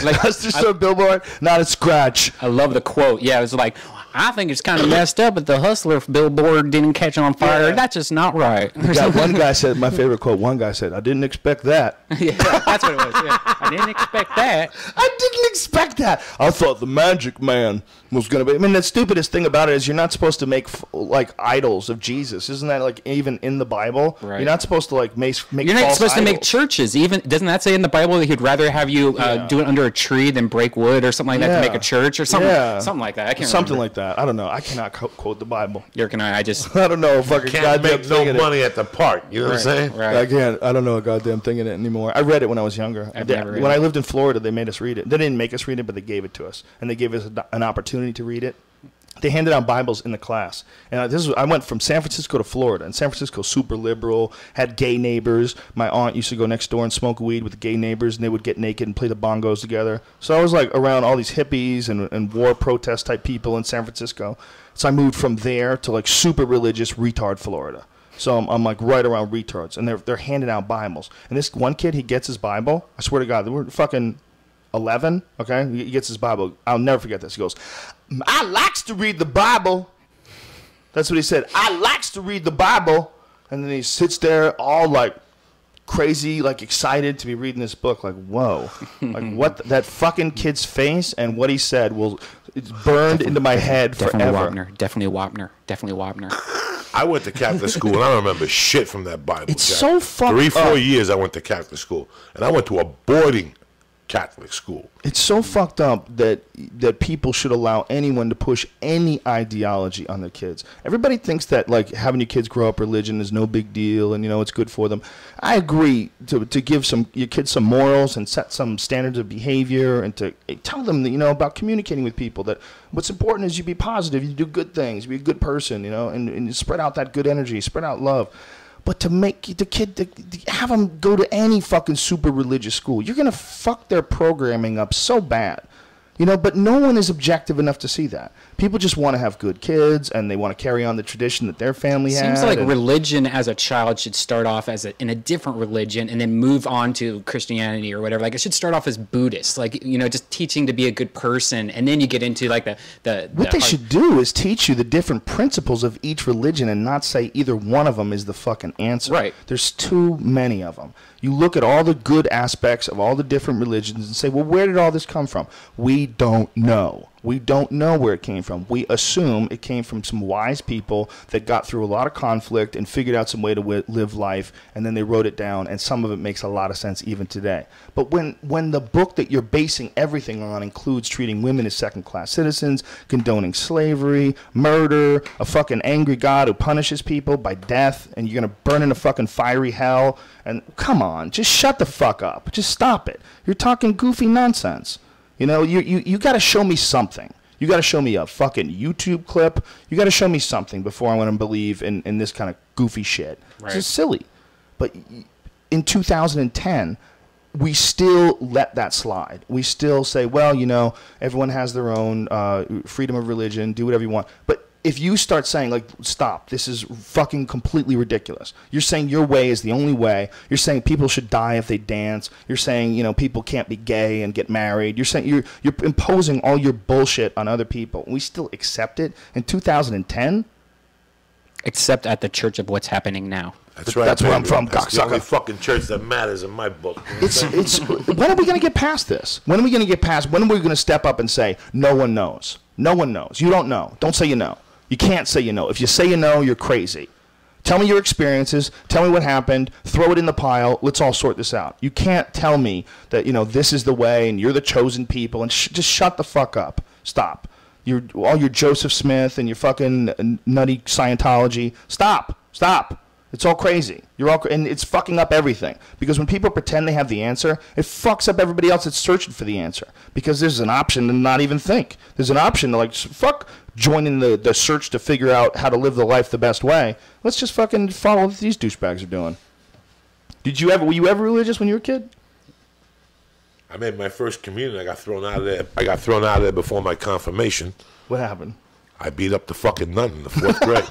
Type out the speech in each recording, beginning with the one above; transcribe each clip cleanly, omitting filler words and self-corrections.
Like, That's just a billboard, not a scratch. I love the quote. Yeah, it was like, I think it's kind of messed up, but the Hustler billboard didn't catch on fire. Yeah. That's just not right. One guy said, my favorite quote, one guy said, I didn't expect that. Yeah, that's what it was. Yeah. I didn't expect that. I didn't expect that. I thought the Magic Man was going to be. I mean, the stupidest thing about it is you're not supposed to make like idols of Jesus. Isn't that like even in the Bible? Right. You're not supposed to like make. You're not supposed to make idols. churches. Even doesn't that say in the Bible that he'd rather have you do it under a tree than break wood or something like that to make a church or something? Yeah. Something like that. I can't Something remember. like that. I don't know. I cannot quote the Bible. You're gonna. I just. I don't know. Fucking Can't make no money at the park. You know what I'm saying? Right. I can't. I don't know a goddamn thing in it anymore. I read it when I was younger. I've never read when it. I lived in Florida, they made us read it. They didn't make us read it, but they gave it to us, and they gave us an opportunity to read it. They handed out Bibles in the class, and I went from San Francisco to Florida. And San Francisco, super liberal, had gay neighbors. My aunt used to go next door and smoke weed with the gay neighbors, and they would get naked and play the bongos together. So I was like around all these hippies and war protest type people in San Francisco. So I moved from there to like super religious retard Florida. So I'm like right around retards, and they're handing out Bibles. And this one kid, he gets his Bible. I swear to God, we're fucking 11. Okay, he gets his Bible. I'll never forget this. He goes, "I likes to read the Bible." That's what he said. "I likes to read the Bible," and then he sits there all like crazy, like excited to be reading this book. Like, whoa, like what that fucking kid's face and what he said it's burned into my head forever. Definitely Wapner. I went to Catholic school, and I don't remember shit from that Bible. It's Jack. so fucked 3-4 up. years I went to Catholic school, and I went to a boarding Catholic school. It's so fucked up that people should allow anyone to push any ideology on their kids. Everybody thinks that like having your kids grow up religion is no big deal, and it's good for them. I agree to give your kids some morals and set some standards of behavior, and to tell them that, about communicating with people, that what's important is you be positive, you do good things, be a good person, and spread out that good energy, spread out love. But to make the kid, to have them go to any fucking super religious school, you're going to fuck their programming up so bad. But no one is objective enough to see that. People just want to have good kids, and they want to carry on the tradition that their family had. Seems like religion as a child should start off in a different religion and then move on to Christianity or whatever. Like, it should start off as Buddhist, like, just teaching to be a good person, and then you get into like what they should do is teach you the different principles of each religion and not say either one of them is the fucking answer. Right. There's too many of them. You look at all the good aspects of all the different religions and say, well, where did all this come from? We don't know. We don't know where it came from. We assume it came from some wise people that got through a lot of conflict and figured out some way to live life, and then they wrote it down, and some of it makes a lot of sense even today. But when the book that you're basing everything on includes treating women as second-class citizens, condoning slavery, murder, a fucking angry God who punishes people by death, and you're going to burn in a fucking fiery hell, and come on, just shut the fuck up. Just stop it. You're talking goofy nonsense. You got to show me something. You got to show me a fucking YouTube clip. You got to show me something before I'm going to believe in this kind of goofy shit. Right. It's just silly. But in 2010, we still let that slide. We still say, well, everyone has their own freedom of religion, do whatever you want. But if you start saying, like, stop, this is fucking completely ridiculous. You're saying your way is the only way. You're saying people should die if they dance. You're saying, people can't be gay and get married. You're saying you're imposing all your bullshit on other people. We still accept it in 2010? Except at the church of what's happening now. That's right. That's where I'm from, That's the only cocksucker. fucking church that matters in my book. It's when are we going to get past this? When are we going to going to step up and say, no one knows? No one knows. You don't know. Don't say you know. You can't say you know. If you say you know, you're crazy. Tell me your experiences. Tell me what happened. Throw it in the pile. Let's all sort this out. You can't tell me that, this is the way and you're the chosen people, and just shut the fuck up. Stop. All your Joseph Smith and your fucking nutty Scientology. Stop. Stop. It's all crazy. And it's fucking up everything. Because when people pretend they have the answer, it fucks up everybody else that's searching for the answer. Because there's an option to not even think. There's an option to, like, fuck joining the search to figure out how to live the life the best way. Let's just fucking follow what these douchebags are doing. Were you ever religious when you were a kid? I made my first communion. I got thrown out of there before my confirmation. What happened? I beat up the fucking nun in the 4th grade.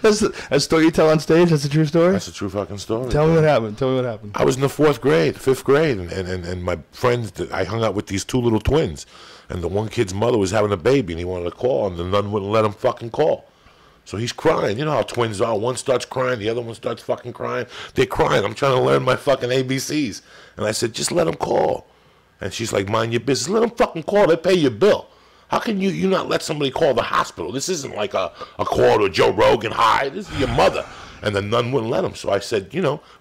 That's a story you tell on stage? That's a true story? That's a true fucking story. Tell me what happened. Tell me what happened. I was in the 4th grade, 5th grade, and my friends, I hung out with these 2 little twins. And the one kid's mother was having a baby, and he wanted to call, and the nun wouldn't let him fucking call. So he's crying. You know how twins are. One starts crying, the other one starts fucking crying. They're crying. I'm trying to learn my fucking ABCs. And I said, just let him call. And she's like, mind your business. Let him fucking call. They pay your bill. How can you not let somebody call the hospital? This isn't like a call to Joe Rogan. Hi, this is your mother. And the nun wouldn't let him. So I said,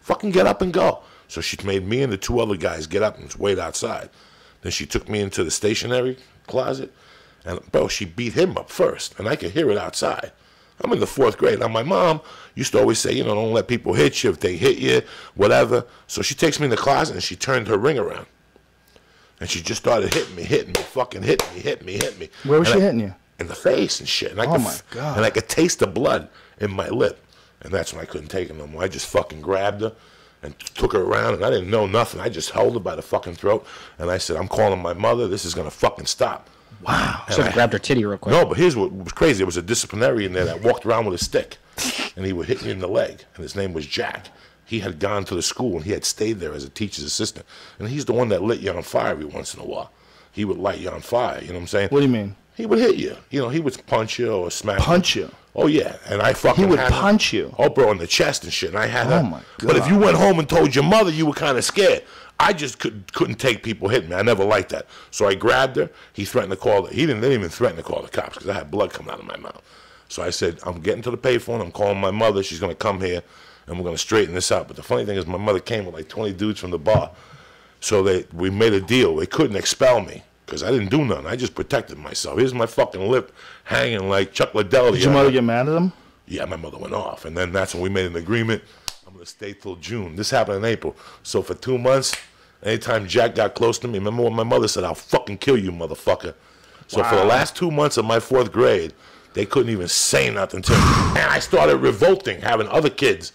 fucking get up and go. So she made me and the 2 other guys get up and wait outside. Then she took me into the stationery closet. And, bro, she beat him up first. And I could hear it outside. I'm in the 4th grade. Now, my mom used to always say, don't let people hit you. If they hit you, whatever. So she takes me in the closet and she turned her ring around. And she just started hitting me, fucking hitting me. Where was she hitting you? In the face and shit. And Oh, my God. And I could taste the blood in my lip. And that's when I couldn't take it no more. I just fucking grabbed her and took her around, and I didn't know nothing. I just held her by the fucking throat, and I said, I'm calling my mother. This is going to fucking stop. Wow. So I grabbed her titty real quick. No, but here's what was crazy. There was a disciplinarian there that walked around with a stick, and he would hit me in the leg, and his name was Jack. He had gone to the school, and he had stayed there as a teacher's assistant. And he's the one that lit you on fire every once in a while. He would light you on fire, you know what I'm saying? What do you mean? He would hit you. He would punch you or smack you. Punch you? Oh, yeah. And I fucking He would had her- punch you? Oh, bro, in the chest and shit. And I had her. Oh, my But if God. you went home and told your mother, you were kind of scared. I just couldn't take people hitting me. I never liked that. So I grabbed her. He threatened to call He didn't even threaten to call the cops because I had blood coming out of my mouth. So I said, I'm getting to the payphone. I'm calling my mother. She's going to come here, and we're going to straighten this out. But the funny thing is my mother came with like 20 dudes from the bar. So we made a deal. They couldn't expel me because I didn't do nothing. I just protected myself. Here's my fucking lip hanging like Chuck Liddell. Did your mother get mad at him? Yeah, my mother went off. And then that's when we made an agreement. I'm going to stay till June. This happened in April. So for 2 months, anytime Jack got close to me, remember what my mother said? I'll fucking kill you, motherfucker. So for the last 2 months of my 4th grade, they couldn't even say nothing to me. And I started revolting, having other kids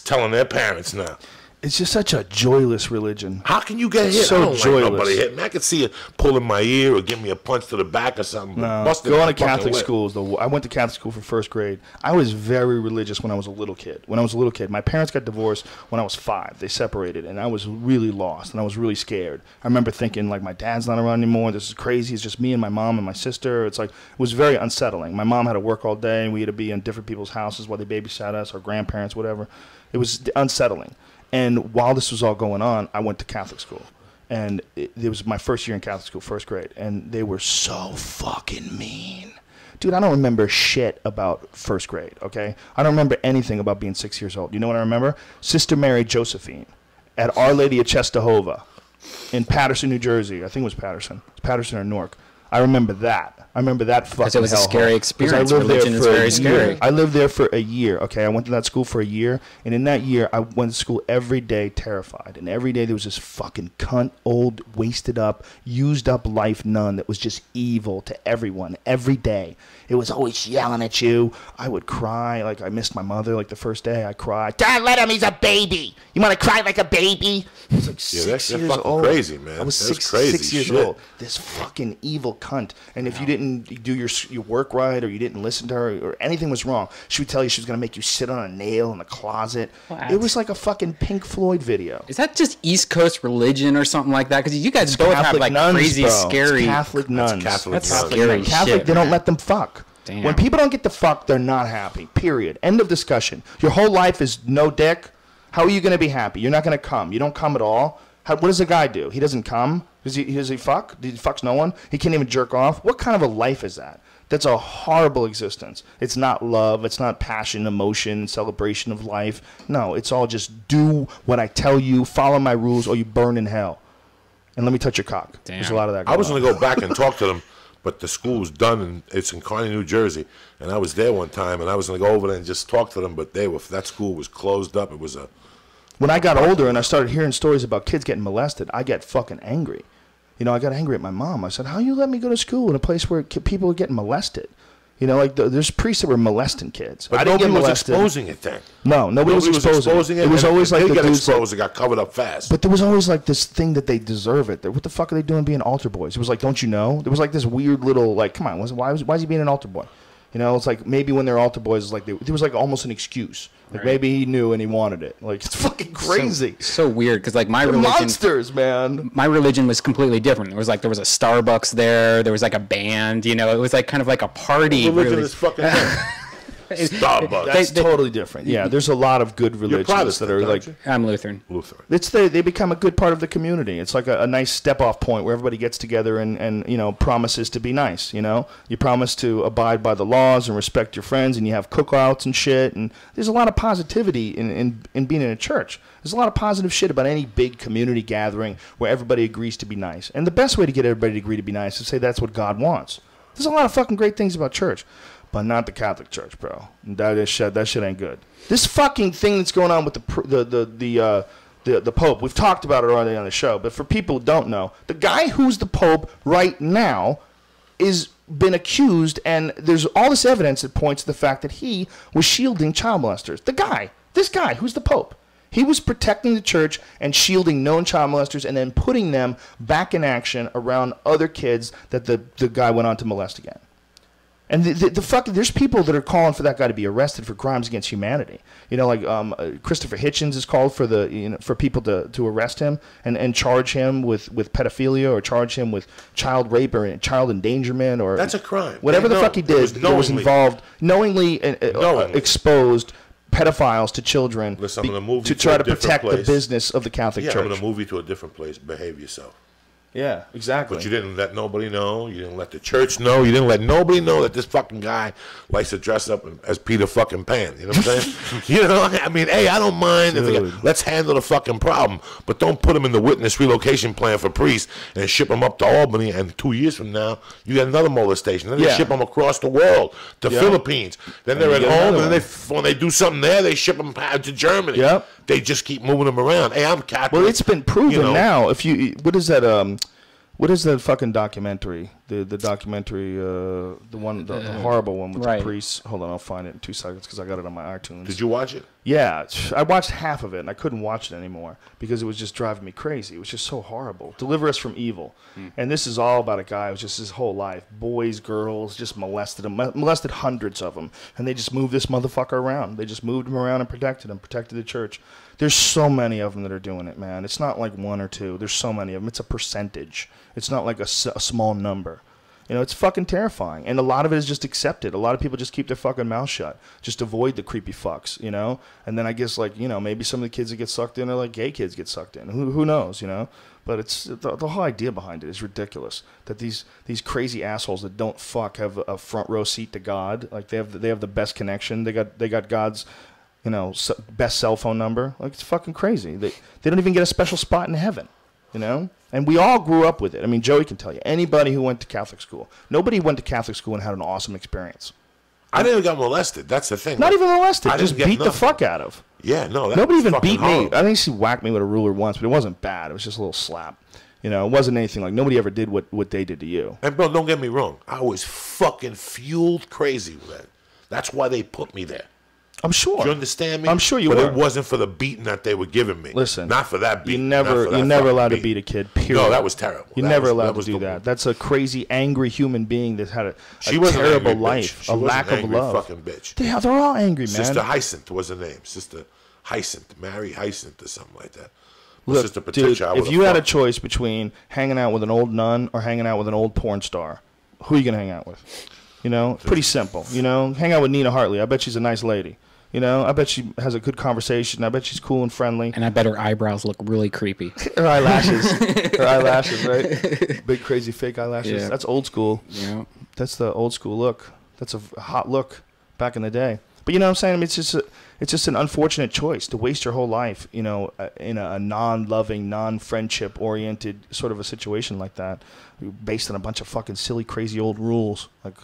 telling their parents now. It's just such a joyless religion. How can you get hit? So I don't joyless. like nobody hit me. I could see you pulling my ear or give me a punch to the back or something. No, Busted going my to fucking Catholic lip. schools. Though I went to Catholic school for 1st grade. I was very religious when I was a little kid. My parents got divorced when I was 5. They separated, and I was really lost, and I was really scared. I remember thinking, like, my dad's not around anymore. This is crazy. It's just me and my mom and my sister. It was very unsettling. My mom had to work all day, and we had to be in different people's houses while they babysat us, our grandparents, whatever. It was unsettling. And while this was all going on, I went to Catholic school. And it was my first year in Catholic school, 1st grade. And they were so fucking mean. Dude, I don't remember shit about 1st grade, okay? I don't remember anything about being 6 years old. You know what I remember? Sister Mary Josephine at Our Lady of Czestochowa in Paterson, New Jersey. I think it was Paterson. It's Paterson or Newark. I remember that. I remember that fucking Because it was a hellhole. scary 'Cause experience. I lived there Religion is for a very year. scary. I lived there for a year, okay? I went to that school for a year, and in that year, I went to school every day terrified. And every day there was this fucking cunt, old, wasted up, used up life nun that was just evil to everyone, every day. It was always yelling at you. I would cry, like I missed my mother, like the first day I cried. Don't let him, he's a baby. You want to cry like a baby? I was like that's 6 years fucking old. crazy, man. I was That's 6 years shit. old. This fucking evil cunt. And if you didn't do your work right, or you didn't listen to her, or anything was wrong, she would tell you she was going to make you sit on a nail in the closet. What? It was like a fucking Pink Floyd video. Is that just East Coast religion or something like that? Because you guys both have like nuns, crazy, bro. scary. It's Catholic nuns. Catholic That's nuns. scary Catholic, shit, they don't man. let them fuck. Damn. When people don't get to fuck, they're not happy. Period. End of discussion. Your whole life is no dick. How are you going to be happy? You're not going to come. You don't come at all. What does a guy do? He doesn't come? Does he fuck? He fucks no one? He can't even jerk off? What kind of a life is that? That's a horrible existence. It's not love. It's not passion, emotion, celebration of life. No, it's all just do what I tell you, follow my rules, or you burn in hell. And let me touch your cock. Damn. There's a lot of that I was going going on. to go back and talk to them, but the school was done, and it's in Kearney, New Jersey. And I was there one time, and I was going to go over there and just talk to them, but that school was closed up. It was a... When I got older and I started hearing stories about kids getting molested, I get fucking angry. You know, I got angry at my mom. I said, how you let me go to school in a place where people are getting molested? You know, like there's priests that were molesting kids. But I didn't nobody get was molested. exposing it then. No, nobody was exposing it. It was and always if like they the got dudes that- exposed, it got covered up fast. But there was always like this thing that they deserve it. What the fuck are they doing being altar boys? It was like, don't you know? There was like this weird little, like, come on, why is he being an altar boy? You know, it's like maybe when they're altar boys, it's like there was like almost an excuse. Like maybe he knew and he wanted it. Like it's fucking crazy. So weird because like my They're religion, monsters, man. my religion was completely different. There was a Starbucks there. There was like a band. You know, it was like kind of like a party. Religion really. is fucking Starbucks. That's totally different. Yeah, there's a lot of good religions Protestant, that are like. I'm Lutheran. They become a good part of the community. It's like a nice step off point where everybody gets together and you know promises to be nice. You know, you promise to abide by the laws and respect your friends, and you have cookouts and shit. And there's a lot of positivity in being in a church. There's a lot of positive shit about any big community gathering where everybody agrees to be nice. And the best way to get everybody to agree to be nice is say that's what God wants. There's a lot of fucking great things about church. But not the Catholic Church, bro. That shit ain't good. This fucking thing that's going on with the Pope, we've talked about it already on the show, but for people who don't know, the guy who's the Pope right now is been accused, and there's all this evidence that points to the fact that he was shielding child molesters. This guy who's the Pope, he was protecting the church and shielding known child molesters and then putting them back in action around other kids that the guy went on to molest again. And there's people that are calling for that guy to be arrested for crimes against humanity. You know, like Christopher Hitchens is called for for people to arrest him and charge him with pedophilia or charge him with child rape or child endangerment or that's a crime. Whatever the fuck he did that was involved knowingly exposed pedophiles to children to try to protect the business of the Catholic Church. I'm going to move you to a different place. Behave yourself. Yeah, exactly. But you didn't let nobody know. You didn't let the church know. You didn't let nobody know that this fucking guy likes to dress up as Peter fucking Pan. You know what I'm saying? You know, I mean, hey, I don't mind. Let's handle the fucking problem. But don't put him in the witness relocation plan for priests and ship him up to Albany. And 2 years from now, you get another molestation. Then they ship them across the world to Philippines. Then they're at home, and then when they do something there, they ship them to Germany. Yep. They just keep moving them around. Hey, I'm Catholic. Well, it's been proven now. What is that? What is the fucking documentary? The documentary, the horrible one with the priests. Hold on, I'll find it in 2 seconds because I got it on my iTunes. Did you watch it? Yeah, I watched half of it and I couldn't watch it anymore because it was just driving me crazy. It was just so horrible. Deliver Us from Evil. And this is all about a guy who's just his whole life, boys, girls, just molested him, molested hundreds of them, and they just moved this motherfucker around. They just moved him around and protected him, protected the church. There's so many of them that are doing it, man. It's not like one or two. There's so many of them. It's a percentage. It's not like a small number. You know, it's fucking terrifying. And a lot of it is just accepted. A lot of people just keep their fucking mouth shut. Just avoid the creepy fucks, you know? And then I guess, like, you know, maybe some of the kids that get sucked in are like gay kids get sucked in. Who knows, you know? But it's the whole idea behind it is ridiculous. That these crazy assholes that don't fuck have a front row seat to God. Like, they have the best connection. They got God's, you know, best cell phone number. Like, it's fucking crazy. They don't even get a special spot in heaven, you know? And we all grew up with it. I mean, Joey can tell you. Anybody who went to Catholic school. Nobody went to Catholic school and had an awesome experience. I never got molested. That's the thing. Not even molested. Just beat the fuck out of. Yeah, no. Nobody even beat me. I think she whacked me with a ruler once, but it wasn't bad. It was just a little slap. You know, it wasn't anything like nobody ever did what they did to you. And, bro, don't get me wrong. I was fucking fueled crazy with that. That's why they put me there. I'm sure. Do you understand me? I'm sure you were. But it wasn't for the beating that they were giving me. Listen. Not for that beating. You're never allowed to beat a kid, period. No, that was terrible. You're never allowed to do that. That's a crazy, angry human being that had a terrible life, a lack of love. Fucking bitch. Yeah, they're all angry, man. Sister Hyacinth was her name. Sister Hyacinth. Mary Hyacinth or something like that. Look, dude, if you had a choice between hanging out with an old nun or hanging out with an old porn star, who are you going to hang out with? You know, pretty simple. You know, hang out with Nina Hartley. I bet she's a nice lady. You know, I bet she has a good conversation. I bet she's cool and friendly. And I bet her eyebrows look really creepy. Her eyelashes, right? Big, crazy, fake eyelashes. Yeah. That's old school. Yeah. That's the old school look. That's a hot look back in the day. But you know what I'm saying? I mean, it's just an unfortunate choice to waste your whole life, you know, in a non-loving, non-friendship-oriented sort of a situation like that, based on a bunch of fucking silly, crazy old rules. Like,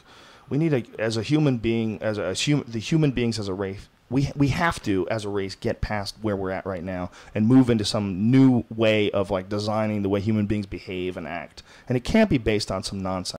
we need as a human being, the human beings as a race. We have to, as a race, get past where we're at right now and move into some new way of like designing the way human beings behave and act. And it can't be based on some nonsense.